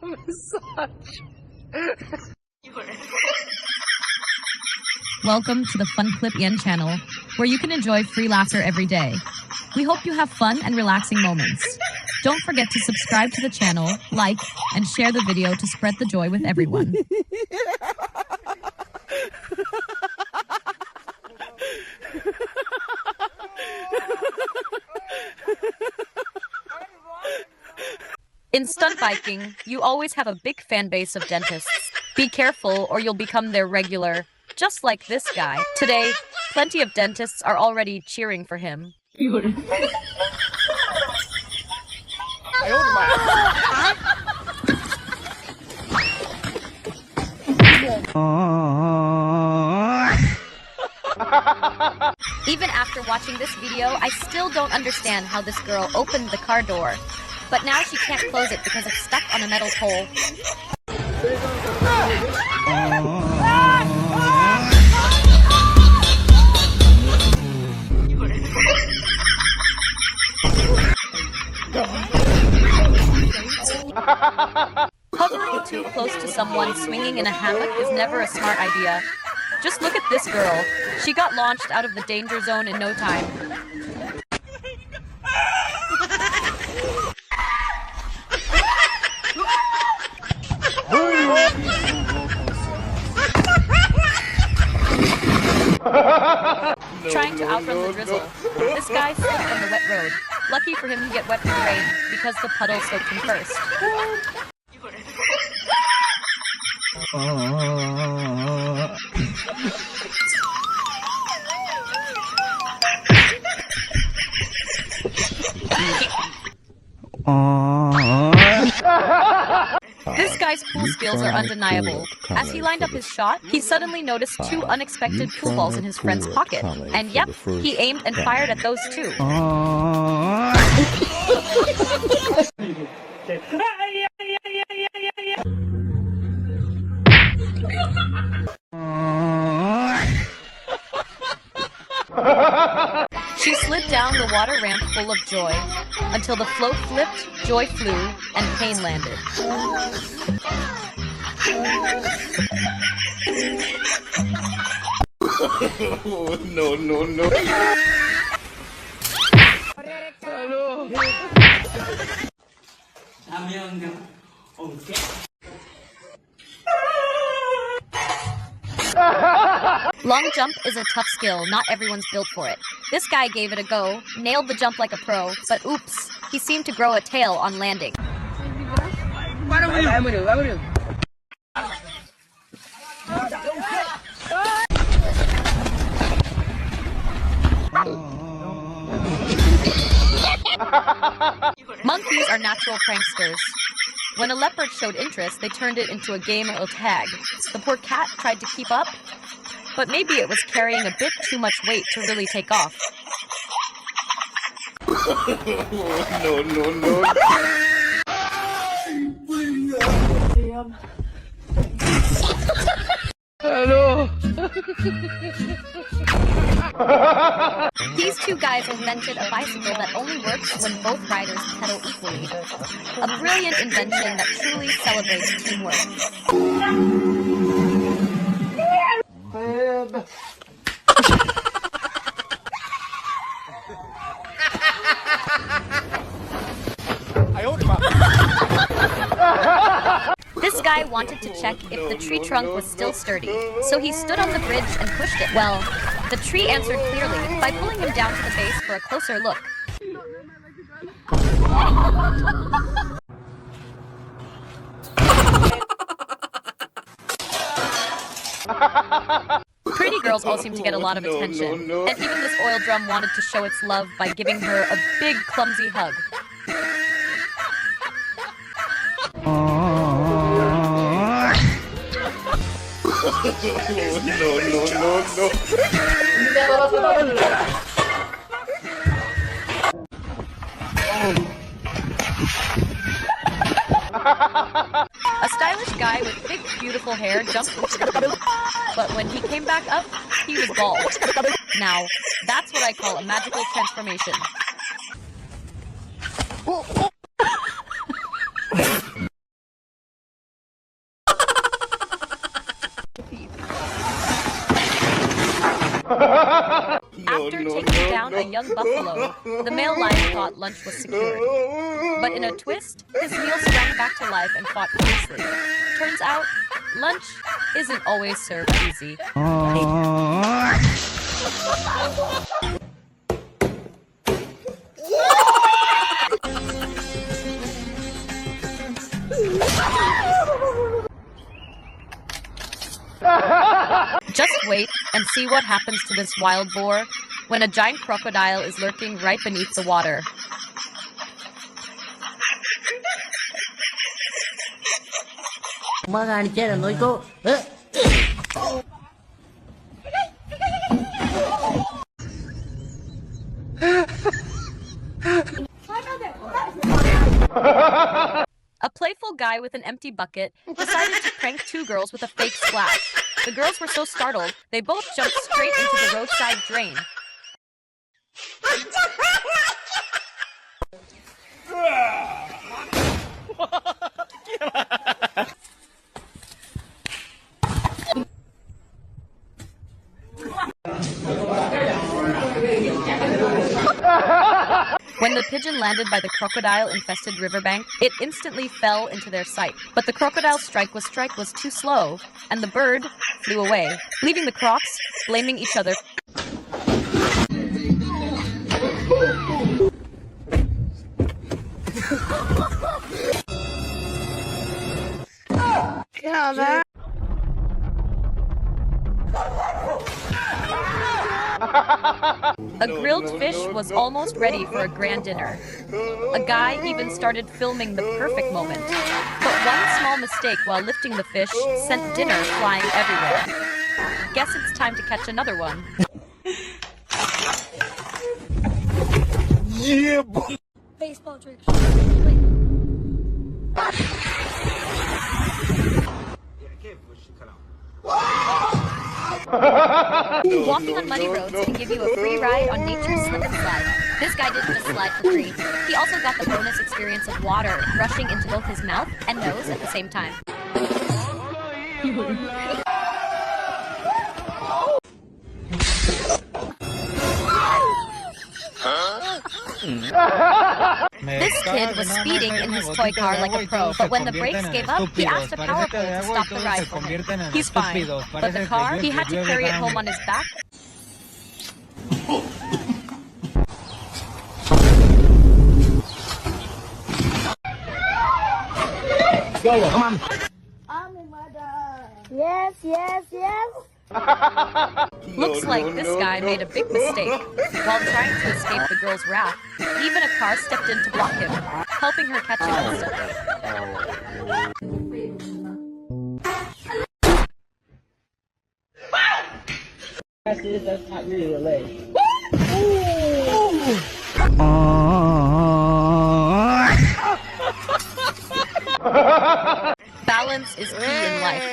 Massage. Welcome to the FunClip Yen channel, where you can enjoy free laughter every day. We hope you have fun and relaxing moments. Don't forget to subscribe to the channel, like, and share the video to spread the joy with everyone. In stunt biking, you always have a big fan base of dentists. Be careful or you'll become their regular, just like this guy. Today, plenty of dentists are already cheering for him. Even after watching this video, I still don't understand how this girl opened the car door. But now she can't close it because it's stuck on a metal pole. Hovering too close to someone swinging in a hammock is never a smart idea. Just look at this girl. She got launched out of the danger zone in no time. Trying to outrun the drizzle. This guy slipped on the wet road. Lucky for him, he get wet in the rain because the puddle soaked him first. This guy's pool skills are undeniable. As he lined up his shot, he suddenly noticed two unexpected pool balls in his friend's pocket. And yep, he aimed and fired at those two. She slid down the water ramp full of joy, until the float flipped, joy flew, and pain landed. No, no, no. Long jump is a tough skill, not everyone's built for it. This guy gave it a go, nailed the jump like a pro, but oops, he seemed to grow a tail on landing. Monkeys are natural pranksters. When a leopard showed interest, they turned it into a game of tag. The poor cat tried to keep up, but maybe it was carrying a bit too much weight to really take off. No, no, no. Hello. These two guys invented a bicycle that only works when both riders pedal equally. A brilliant invention that truly celebrates teamwork. This guy wanted to check if the tree trunk was still sturdy, so he stood on the bridge and pushed it. Well, the tree answered clearly by pulling him down to the base for a closer look. Pretty girls all seem to get a lot of attention, and even this oil drum wanted to show its love by giving her a big, clumsy hug. No, no, no, no. A stylish guy with big, beautiful hair jumped into the pool, but when he came back up, he was bald. Now, that's what I call a magical transformation. After taking down a young buffalo, the male lion thought lunch was secured. But in a twist, his meal sprang back to life and fought fiercely. Turns out, lunch isn't always served easy. Just wait and see what happens to this wild boar when a giant crocodile is lurking right beneath the water. A playful guy with an empty bucket decided to prank two girls with a fake splash. The girls were so startled, they both jumped straight into the roadside drain. When the pigeon landed by the crocodile-infested riverbank, it instantly fell into their sight. But the crocodile's strike was too slow, and the bird flew away, leaving the crocs blaming each other. A grilled fish was almost ready for a grand dinner. A guy even started filming the perfect moment. But one small mistake while lifting the fish sent dinner flying everywhere. Guess it's time to catch another one. Yeah, boy. Baseball trick. Walking on muddy roads can give you a free ride on nature's slip and slide. This guy didn't just slide for free. He also got the bonus experience of water rushing into both his mouth and nose at the same time. This kid was speeding in his toy car like a pro, but when the brakes gave up, he asked a power pole to stop the ride for him. He's fine, but the car, he had to carry it home on his back. Go, come on. I'm in my dog. Yes, yes, yes. Looks like this guy made a big mistake. While trying to escape the girl's wrath, even a car stepped in to block him, helping her catch him instantly. Balance is key in life.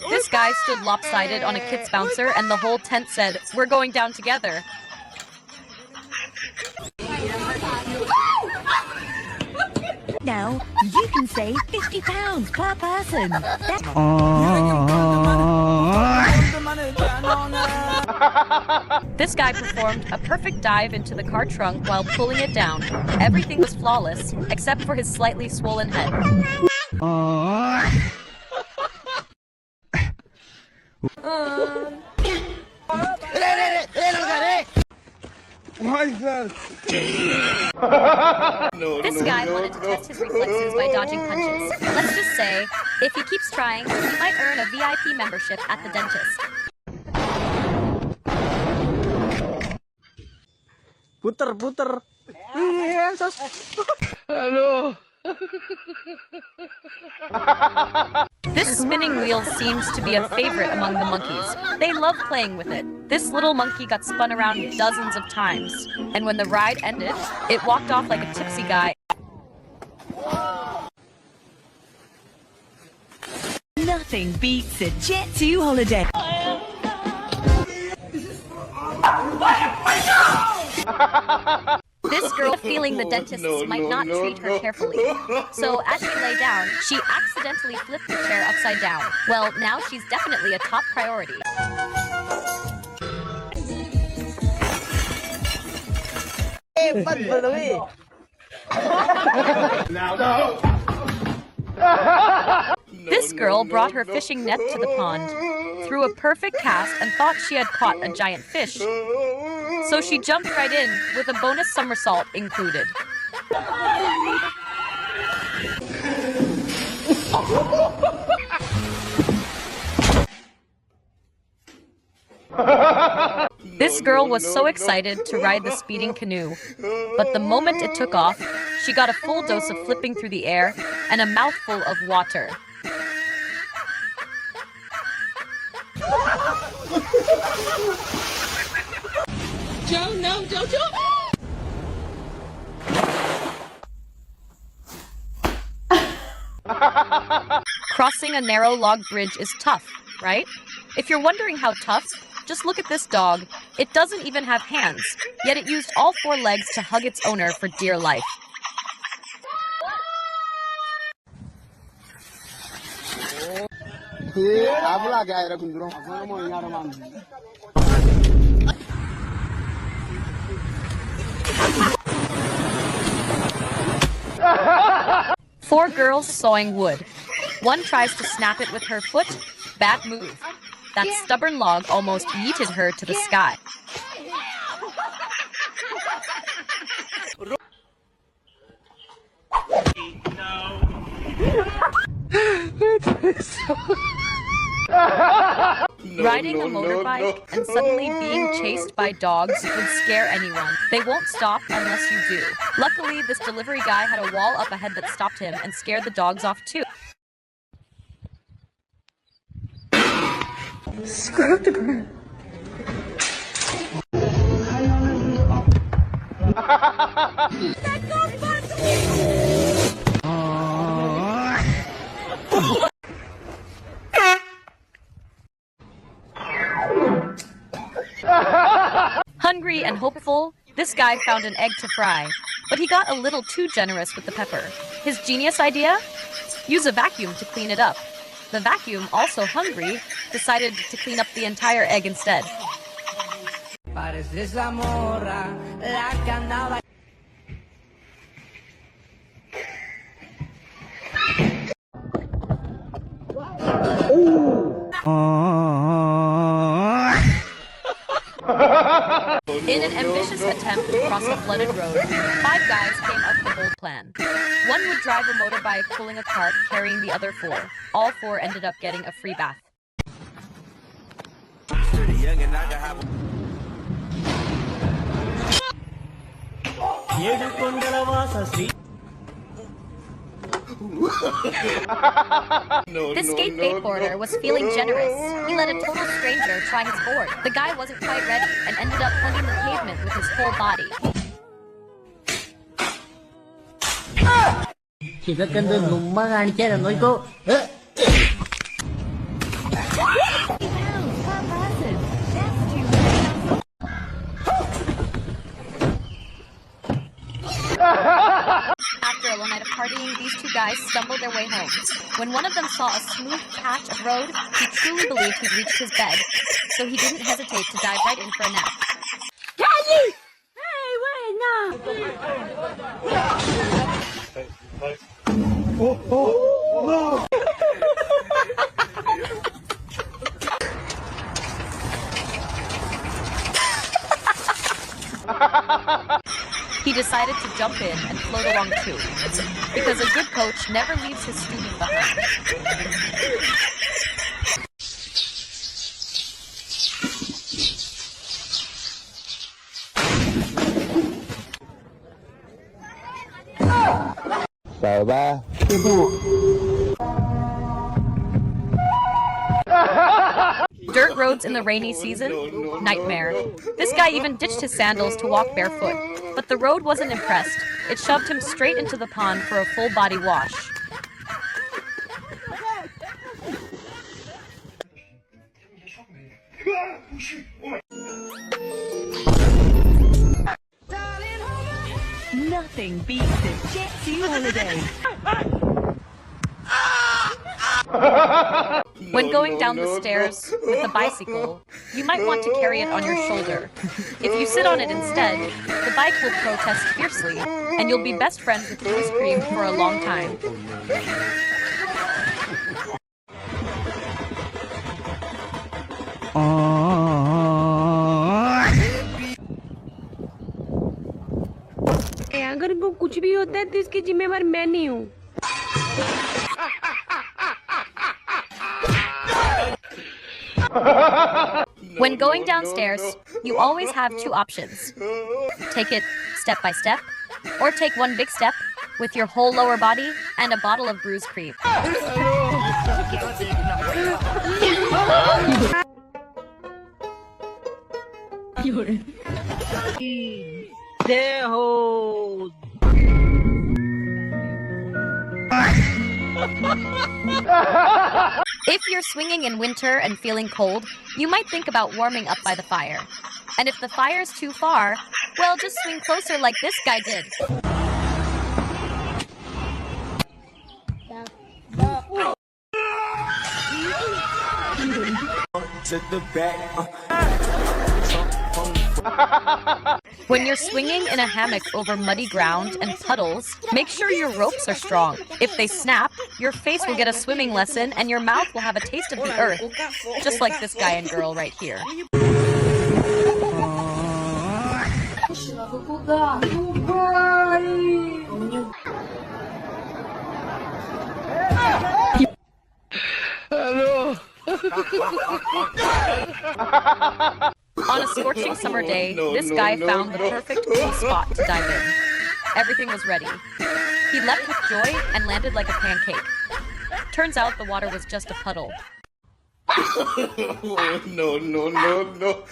This guy stood lopsided on a kid's bouncer and the whole tent said, "We're going down together." Now, you can save £50 per person. This guy performed a perfect dive into the car trunk while pulling it down. Everything was flawless, except for his slightly swollen head. This guy wanted to test his reflexes by dodging punches. Let's just say, if he keeps trying, he might earn a VIP membership at the dentist. Puter. Hello. This spinning wheel seems to be a favorite among the monkeys. They love playing with it. This little monkey got spun around dozens of times, and when the ride ended, it walked off like a tipsy guy. Nothing beats a Jet 2 holiday. This girl, feeling the dentists might not treat her carefully. So as she lay down, she accidentally flipped the chair upside down. Well, now she's definitely a top priority. This girl brought her fishing net to the pond, threw a perfect cast, and thought she had caught a giant fish. So she jumped right in, with a bonus somersault included. This girl was so excited to ride the speeding canoe, but the moment it took off, she got a full dose of flipping through the air and a mouthful of water. Joe, no, Jojo! Crossing a narrow log bridge is tough, right? If you're wondering how tough, just look at this dog. It doesn't even have hands, yet it used all 4 legs to hug its owner for dear life. Four girls sawing wood. One tries to snap it with her foot. Bad move. That stubborn log almost yeeted her to the sky. Riding a motorbike and suddenly being chased by dogs would scare anyone. They won't stop unless you do. Luckily, this delivery guy had a wall up ahead that stopped him and scared the dogs off too. Screw the ground. Hungry and hopeful, this guy found an egg to fry, but he got a little too generous with the pepper. His genius idea? Use a vacuum to clean it up. The vacuum, also hungry, decided to clean up the entire egg instead. In an ambitious attempt to cross a flooded road, 5 guys came up with a bold plan. One would drive a motorbike pulling a cart carrying the other 4. All 4 ended up getting a free bath. This skateboarder was feeling generous. He let a total stranger try his board. The guy wasn't quite ready and ended up hugging the pavement with his whole body. After a long night of partying, these 2 guys stumbled their way home. When one of them saw a smooth patch of road, he truly believed he'd reached his bed, so he didn't hesitate to dive right in for a nap. Hey, wait, no. He decided to jump in and float along too, because a good coach never leaves his student behind. Dirt roads in the rainy season? Nightmare. This guy even ditched his sandals to walk barefoot, but the road wasn't impressed. It shoved him straight into the pond for a full body wash. Nothing beats a jet to holiday. When going down the stairs with a bicycle, you might want to carry it on your shoulder. If you sit on it instead, the bike will protest fiercely, and you'll be best friends with ice cream for a long time. अगर वो कुछ भी होता है तो इसकी जिम्मेवार मैं नहीं हूँ। When going downstairs, you always have two options. Take it step by step, or take one big step with your whole lower body and a bottle of bruise cream. If you're swinging in winter and feeling cold, you might think about warming up by the fire. And if the fire's too far, well, just swing closer like this guy did. When you're swinging in a hammock over muddy ground and puddles, make sure your ropes are strong. If they snap, your face will get a swimming lesson and your mouth will have a taste of the earth, just like this guy and girl right here. On a scorching summer day, this guy found the perfect cool spot to dive in. Everything was ready. He leapt with joy and landed like a pancake. Turns out the water was just a puddle. No, no, no, no.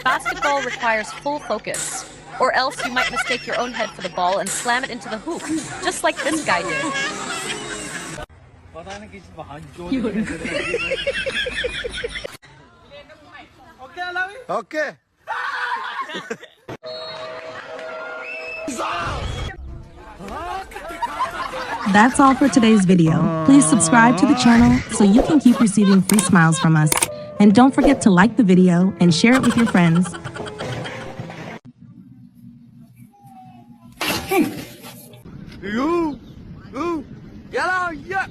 Basketball requires full focus, or else you might mistake your own head for the ball and slam it into the hoop, just like this guy did. Okay. That's all for today's video. Please subscribe to the channel so you can keep receiving free smiles from us. And don't forget to like the video and share it with your friends. You. Get out. Yeah.